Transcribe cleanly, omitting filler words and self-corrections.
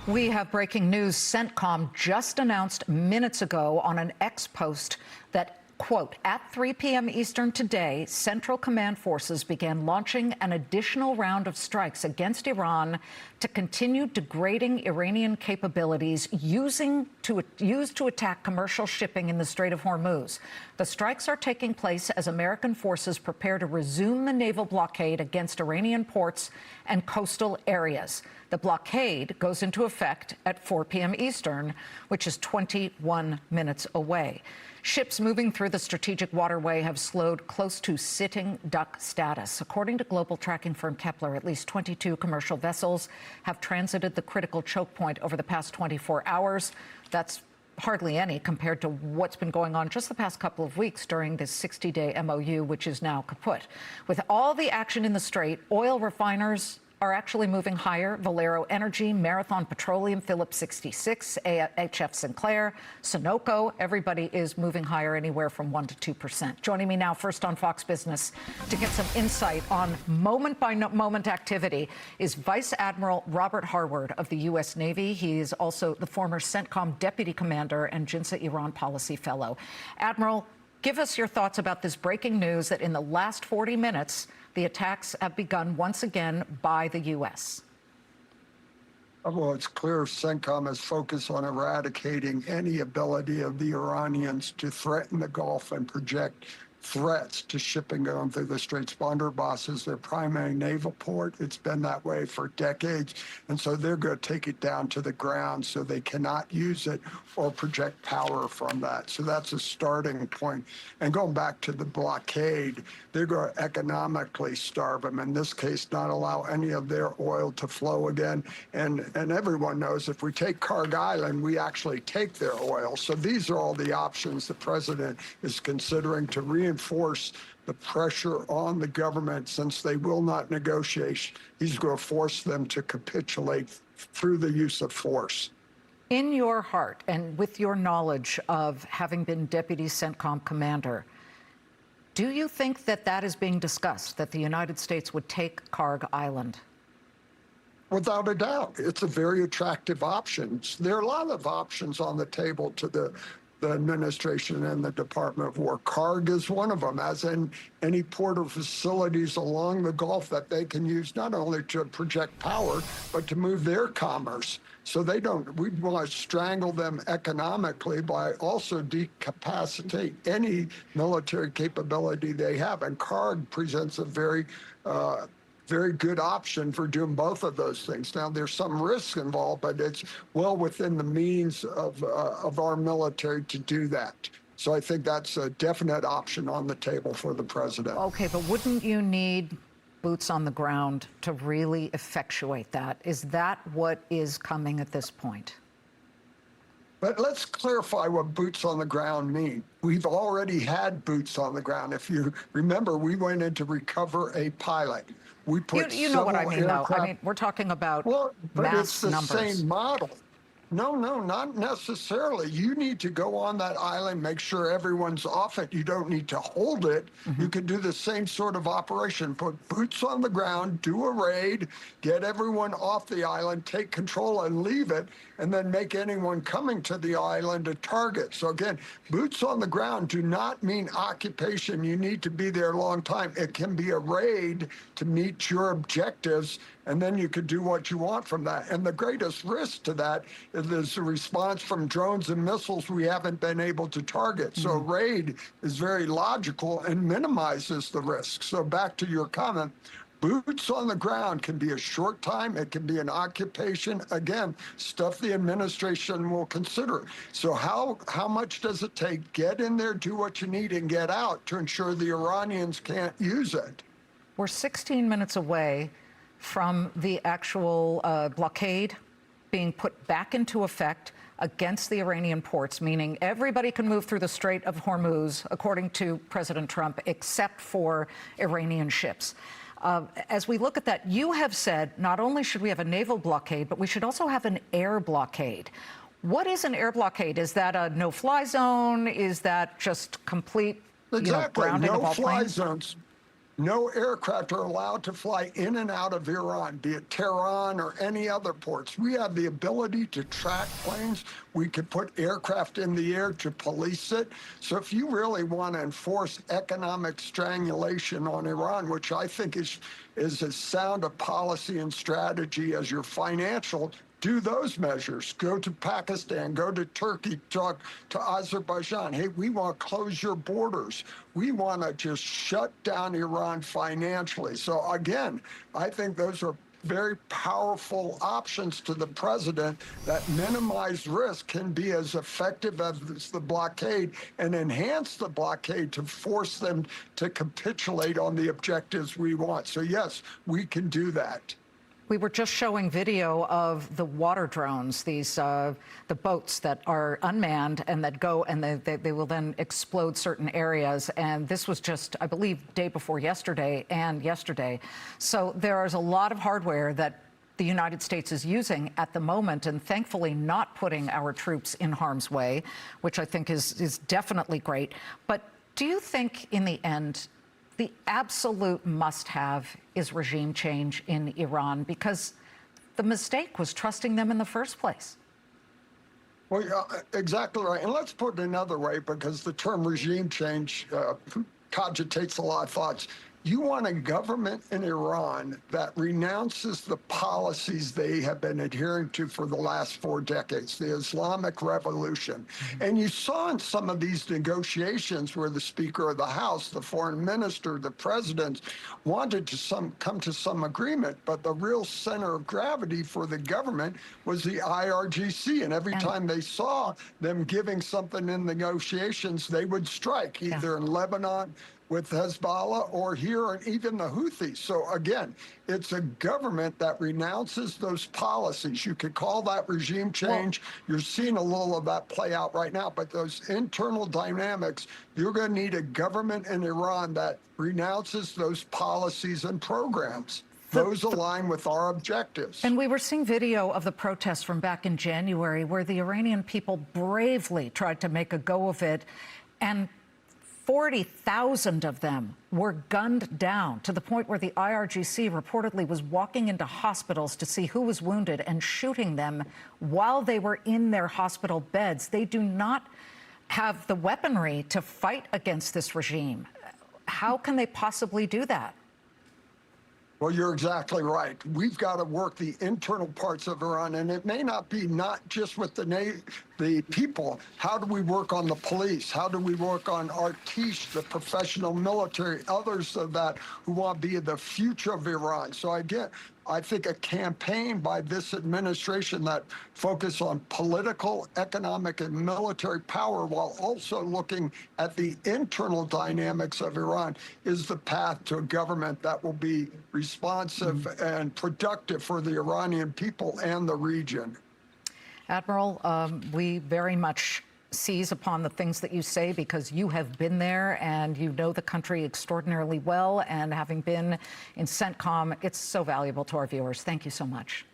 We have breaking news. CENTCOM just announced minutes ago on an X post that, quote, at 3 p.m. Eastern today, Central Command forces began launching an additional round of strikes against Iran to continue degrading Iranian capabilities used to attack commercial shipping in the Strait of Hormuz. The strikes are taking place as American forces prepare to resume the naval blockade against Iranian ports and coastal areas. The blockade goes into effect at 4 p.m. Eastern, which is 21 minutes away. Ships moving through the strategic waterway have slowed close to sitting duck status. According to global tracking firm Kepler, at least 22 commercial vessels have transited the critical choke point over the past 24 hours. That's hardly any compared to what's been going on just the past couple of weeks during this 60-day MOU, which is now kaput. With all the action in the Strait, oil refiners are actually moving higher. Valero Energy, Marathon Petroleum, Phillips 66, HF Sinclair, Sunoco, everybody is moving higher, anywhere from 1% to 2%. Joining me now, first on Fox Business, to get some insight on moment-by-moment activity is Vice Admiral Robert Harward of the U.S. Navy. He is also the former CENTCOM Deputy Commander and JINSA Iran Policy Fellow. Admiral, give us your thoughts about this breaking news that in the last 40 minutes, the attacks have begun once again by the U.S. Well, it's clear CENTCOM is focused on eradicating any ability of the Iranians to threaten the Gulf and project threats to shipping going through the Straits. Bandar is their primary naval port. It's been that way for decades. And so they're going to take it down to the ground so they cannot use it or project power from that. So that's a starting point. And going back to the blockade, they're going to economically starve them. In this case, not allow any of their oil to flow again. And everyone knows if we take Kharg Island, we actually take their oil. So these are all the options the president is considering to reinforce the pressure on the government. Since they will not negotiate, he's going to force them to capitulate through the use of force. In your heart and with your knowledge of having been Deputy CENTCOM Commander, do you think that that is being discussed, that the United States would take Kharg Island? Without a doubt. It's a very attractive option. There are a lot of options on the table to the administration and the Department of War. Kharg is one of them, as in any port or facilities along the Gulf that they can use not only to project power, but to move their commerce. So they don't, we want to strangle them economically by also decapacitate any military capability they have. And Kharg presents a very good option for doing both of those things. Now, there's some risk involved, but it's well within the means of our military to do that. So I think that's a definite option on the table for the president. Okay, but wouldn't you need boots on the ground to really effectuate that? Is that what is coming at this point? But let's clarify what boots on the ground mean. We've already had boots on the ground. If you remember, we went in to recover a pilot. We put you know what I mean, aircraft. though. I mean, we're talking about But mass it's the numbers. same model. No, not necessarily. You need to go on that island, make sure everyone's off it. You don't need to hold it. You can do the same sort of operation. Put boots on the ground, do a raid, get everyone off the island, take control and leave it, and then make anyone coming to the island a target. So again, boots on the ground do not mean occupation. You need to be there a long time. It can be a raid to meet your objectives, and then you could do what you want from that. And the greatest risk to that is a response from drones and missiles we haven't been able to target. So raid is very logical and minimizes the risk. So back to your comment, boots on the ground can be a short time. It can be an occupation. Again, stuff the administration will consider. So how much does it take? Get in there, do what you need, and get out to ensure the Iranians can't use it. We're 16 minutes away from the actual blockade being put back into effect against the Iranian ports, meaning everybody can move through the Strait of Hormuz, according to President Trump, except for Iranian ships. As we look at that, you have said not only should we have a naval blockade, but we should also have an air blockade. What is an air blockade? Is that a no-fly zone? Is that just complete grounding of all planes? No aircraft are allowed to fly in and out of Iran, be it Tehran or any other ports. We have the ability to track planes. We could put aircraft in the air to police it. So if you really want to enforce economic strangulation on Iran, which I think is as sound a policy and strategy as your financial, do those measures. Go to Pakistan, go to Turkey, talk to Azerbaijan. Hey, we want to close your borders. We want to just shut down Iran financially. So again, I think those are very powerful options to the president that minimize risk, can be as effective as the blockade and enhance the blockade to force them to capitulate on the objectives we want. So yes, we can do that. We were just showing video of the water drones, these the boats that are unmanned and that go and they will then explode certain areas. And this was just, I believe, day before yesterday and yesterday. So there is a lot of hardware that the United States is using at the moment, and thankfully not putting our troops in harm's way, which I think is definitely great. But do you think in the end, the absolute must-have is regime change in Iran, because the mistake was trusting them in the first place? Well, exactly right. And let's put it another way, because the term regime change cogitates a lot of thoughts. You want a government in Iran that renounces the policies they have been adhering to for the last 4 decades, the Islamic Revolution. And you saw in some of these negotiations where the Speaker of the House, the Foreign Minister, the President wanted to come to some agreement, but the real center of gravity for the government was the IRGC. And every time they saw them giving something in negotiations, they would strike, either in Lebanon, with Hezbollah, or here, or even the Houthis. So again, it's a government that renounces those policies. You could call that regime change. You're seeing a little of that play out right now, but those internal dynamics, you're going to need a government in Iran that renounces those policies and programs. Those align with our objectives. And we were seeing video of the protests from back in January where the Iranian people bravely tried to make a go of it, and 40,000 of them were gunned down, to the point where the IRGC reportedly was walking into hospitals to see who was wounded and shooting them while they were in their hospital beds. They do not have the weaponry to fight against this regime. How can they possibly do that? Well, you're exactly right. We've got to work the internal parts of Iran, and it may not be just with the people. How do we work on the police? How do we work on Artish, the professional military, others of that who want to be the future of Iran? So I think a campaign by this administration that focus on political, economic, and military power while also looking at the internal dynamics of Iran is the path to a government that will be responsive and productive for the Iranian people and the region. Admiral, we very much seize upon the things that you say, because you have been there and you know the country extraordinarily well, and having been in CENTCOM, it's so valuable to our viewers. Thank you so much.